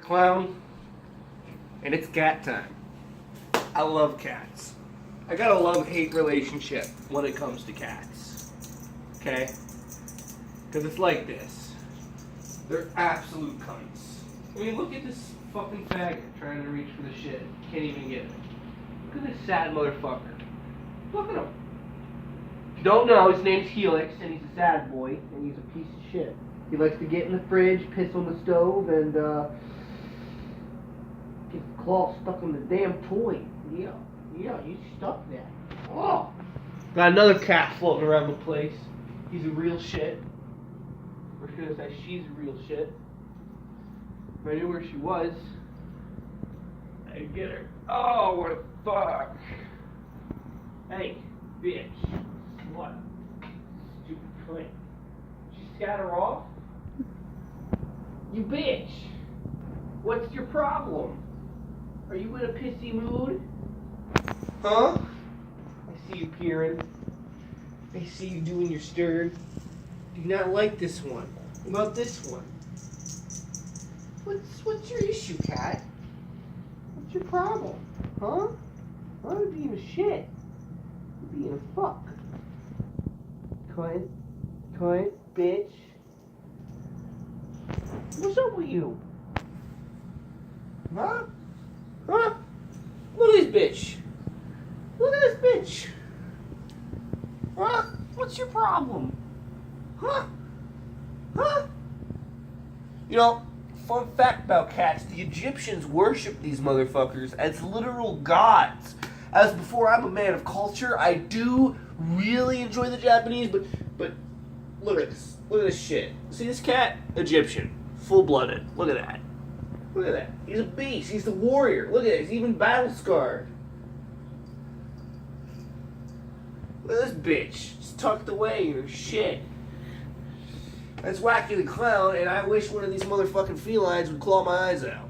Clown, and it's cat time. I love cats. I got a love-hate relationship when it comes to cats. Okay? Because it's like this. They're absolute cunts. I mean, look at this fucking faggot trying to reach for the shit. Can't even get it. Look at this sad motherfucker. Look at him. If you don't know, his name's Helix, and he's a sad boy, and he's a piece of shit. He likes to get in the fridge, piss on the stove, and get his claw stuck in the damn toy. Yeah, you stuck that. Oh! Got another cat floating around the place. He's a real shit. We're gonna say she's a real shit. If I knew where she was, I'd get her. Oh, what the fuck! Hey, bitch. What? Stupid cunt. Did you scatter off? You bitch! What's your problem? Are you in a pissy mood? Huh? I see you peering. I see you doing your stern. Do you not like this one? What about this one? What's your issue, cat? What's your problem? Huh? You're being a shit. You're being a fuck. Cunt, bitch. What's up with you? Huh? Huh? Look at this bitch. Look at this bitch. Huh? What's your problem? Huh? Huh? You know, fun fact about cats, the Egyptians worship these motherfuckers as literal gods. As before, I'm a man of culture. I do really enjoy the Japanese, but look at this. Look at this shit. See this cat? Egyptian. Full-blooded. Look at that. Look at that. He's a beast. He's the warrior. Look at it. He's even battle-scarred. Look at this bitch. Just tucked away in her shit. That's Wacky the Clown, and I wish one of these motherfucking felines would claw my eyes out.